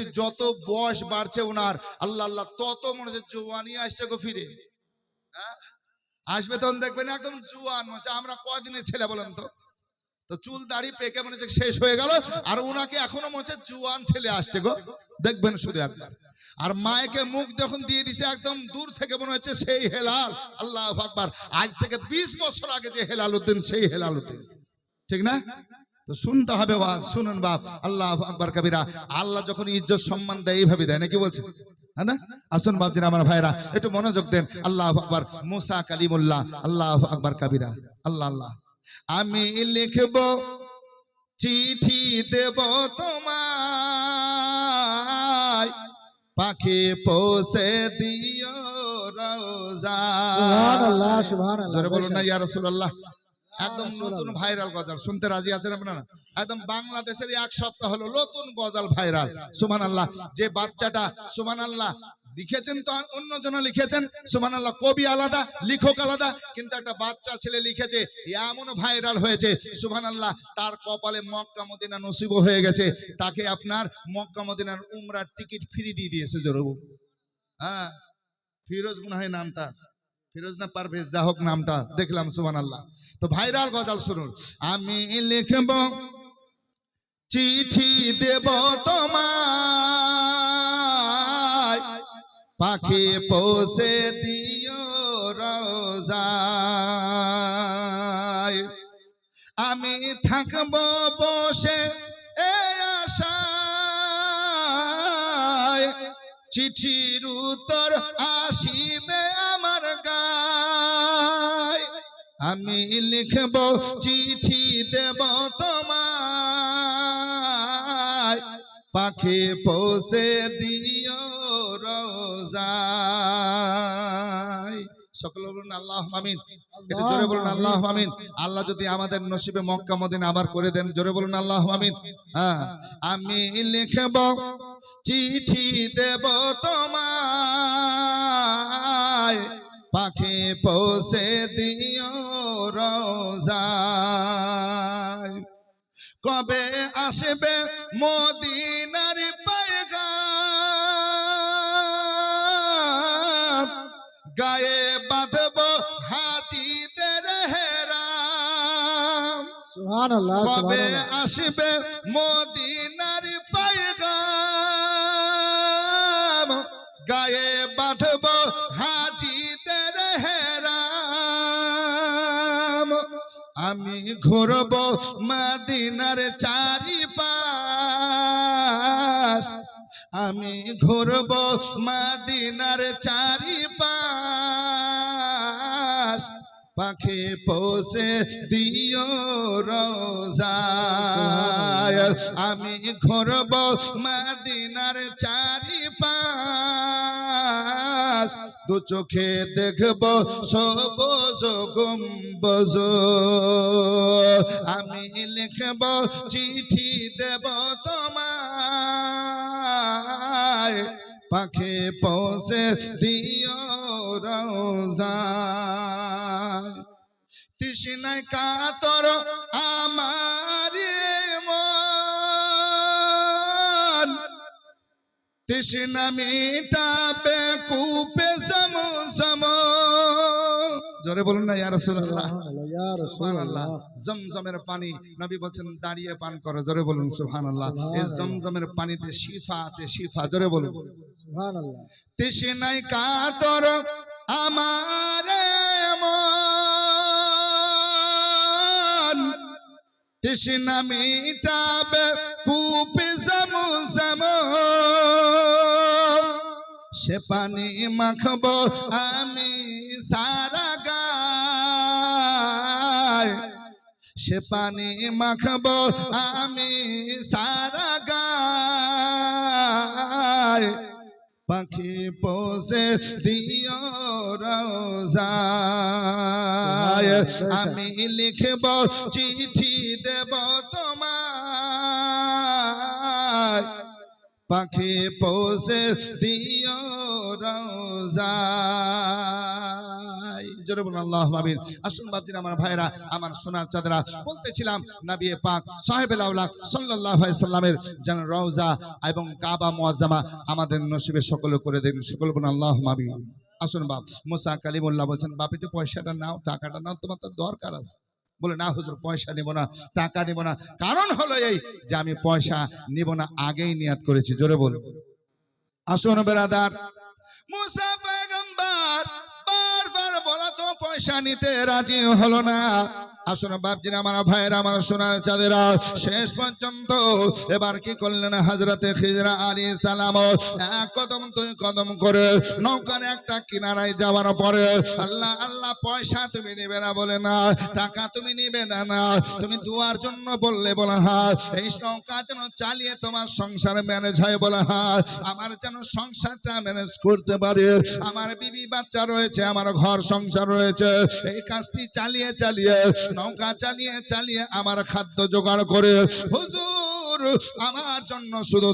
দেখছি যত বয়স বাড়ছে ওনার আল্লাহ আল্লাহ তত মনে হচ্ছে জোয়ানি আসছে গো ফিরে। হ্যাঁ আসবে তখন দেখবেন একদম জোয়ান মনে হচ্ছে। আমরা কদিনের ছেলে বলেন তো? তো চুল দাড়ি পেকে মনে হচ্ছে শেষ হয়ে গেল, আর ওনাকে এখনো মনে হচ্ছে জোয়ান ছেলে আসছে গো, দেখবেন শুধু একবার। আর মায়েকে মুখ যখন দিয়ে দিছে একদম দূর থেকে মনে হচ্ছে সেই হেলাল। আল্লাহু আকবার। আজ থেকে 20 বছর আগে যে হেলাল উদ্দিন সেই হেলাল উদ্দিন, ঠিক না? তো শুনতে হবে ওয়াজ, শুনুন বাপ। আল্লাহু আকবার কবিরা। আল্লাহ যখন ইজ্জত সম্মান দেয় এইভাবে দেয়, নাকি বলছে? হ্যাঁ না? আসুন বাপজিরা আমার ভাইরা একটু মনোযোগ দেন। আল্লাহু আকবার। মুসা কালিমুল্লাহ। আল্লাহু আকবার কবিরা। আল্লাহ আল্লাহ। আমি লিখব চিঠি দেব তোমায়, পাখি পৌঁছে দিও রোজা। সুবহানাল্লাহ সুবহানাল্লাহ। জোরে বলুন না ইয়া রাসূলুল্লাহ। একদম নতুন ভাইরাল গজল, শুনতে রাজি আছেন আপনারা? একদম বাংলাদেশের এক সপ্তাহ হলো নতুন গজল ভাইরাল। সুবহানাল্লাহ। যে বাচ্চাটা সুবহানাল্লাহ লিখেছেন তো অন্যজন লিখেছেন, সুবহানাল্লাহ, কবি আলাদা লেখক আলাদা, কিন্তু একটা বাচ্চা ছেলে লিখেছে এমন ভাইরাল হয়েছে সুবহানাল্লাহ। তার কপালে মক্কা মদিনা নসিব হয়ে গেছে, তাকে আপনার মক্কা মদিনার উমরার টিকিট ফ্রি দিয়ে দিয়েছে। জোরে হ্যাঁ, ফিরোজ মনে হয় নামটা, ফিরোজ না পারভেজ, যা হোক নামটা দেখলাম সুবহানাল্লাহ। তো ভাইরাল গজল শুনুন। আমি লিখব চিঠি দেব তোমায়, পাখি পৌঁছে দিও রোজায়। আমি থাকব বসে এই আশায়, চিঠির উত্তর আসিবে আমার গায়। আমি লিখব চিঠি দেব তোমায়, পাখি পৌঁছে দিও রোজায়। সকলে বলুন আল্লাহুম্মা আমিন। এটা জোরে বলুন আল্লাহুম্মা আমিন। আল্লাহ যদি আমাদের নসিবে মক্কা মদিনা আবার করে দেন, জোরে বলুন আল্লাহুম্মা আমিন। হ্যাঁ, আমি লিখব চিঠি দেব তোমায়, পাখি পৌঁছে দিও রোজায়। কবে আসবে মদিনার পয়গাম, গায়ে বাঁধব হাজিদের হেরাম। সুবহানাল্লাহ কবে সুবহানাল্লাহ। আসবে মদিনার পয়গাম, গায়ে বাঁধব হাজিদের হেরাম। আমি ঘুরব মদিনার চারিপাশ, আমি ঘুরব মদিনার চারিপাশ, পাখি পৌঁছে দিও রোজায়। আমি ঘুরব মদিনার চারিপাশ, দু চোখে দেখব সবুজ গম্বুজ। আমি লিখব চিঠি দেব তোমায়, পাখি পৌঁছে দিও রোজায়। তৃষ্ণায় কাতর আমার মন, তৃষ্ণা মিটাবে কূপে জমজম। জোরে বলুন না ইয়া রাসূলুল্লাহ। সুবহানাল্লাহ। জমজমের পানি নবী বলেন দাঁড়িয়ে পান করো, জোরে বলুন সুবহানাল্লাহ। এই জমজমের পানিতে শিফা আছে, শিফা, জোরে বলুন সুবহানাল্লাহ। তৃষ্ণায় কাতর আমার মন, তৃষ্ণা মিটাবে কূপে জমজম। সে পানি মাখব আমি সারা গায়, সে পানি মাখব আমি সারা গায়, পাখি পৌঁছে দিও রোজায়। আমি লিখব চিঠি দেব তোমায়, পাখি পৌঁছে দিও রোজায়। জোরে বলুন আল্লাহুম্মা আমিন। আসুন বাপজিরা আমার ভাইরা, আমার সোনার চাঁদেরা, বলতেছিলাম নবী পাক সাহেবুল আওলাদ সাল্লাল্লাহু আলাইহি সাল্লামের যেন রওজা এবং কাবা মুআজ্জামা আমাদের নসিবে সকলে করে দিন, সকলে বলুন আল্লাহুম্মা আমিন। আসুন বাপ, মুসা কালিমুল্লাহ বলছেন, বাপ একটু পয়সাটা নাও, টাকাটা নাও, তোমার তো দরকার আছে। বলে না হুজুর, পয়সা নিব না, টাকা নিব না। কারণ হলো এই যে আমি পয়সা নিব না আগেই নিয়াত করেছি। জোরে বল। আসুন বেরাদার, মুসা পয়গম্বর বারবার বলা তো পয়সা নিতে রাজি হলো না। আসুন বাপজিরা আমার ভাইয়েরা, আমার সোনার চাঁদেরা, শেষ পর্যন্ত এবার কি করলেন হযরতে খিজর আলাইহিস সালাম এক কদম দুই কদম করে নৌকার একটা কিনারায় যাওয়ার পরে, আল্লাহ আল্লাহ পয়সা তুমি নেবে না বলে না, টাকা তুমি নেবে না, না তুমি দুয়ার জন্য বললে বলা হয় এই নৌকা যেন চালিয়ে তোমার সংসার ম্যানেজ হয়, বলা হয় আমার যেন সংসারটা ম্যানেজ করতে পারে, আমার বিবি বাচ্চা রয়েছে, আমার ঘর সংসার রয়েছে, এই কাজটি চালিয়ে চালিয়ে নৌকা চালিয়ে চালিয়ে আমার খাদ্য জোগাড় করে হুজুর আমার জন্য শুধু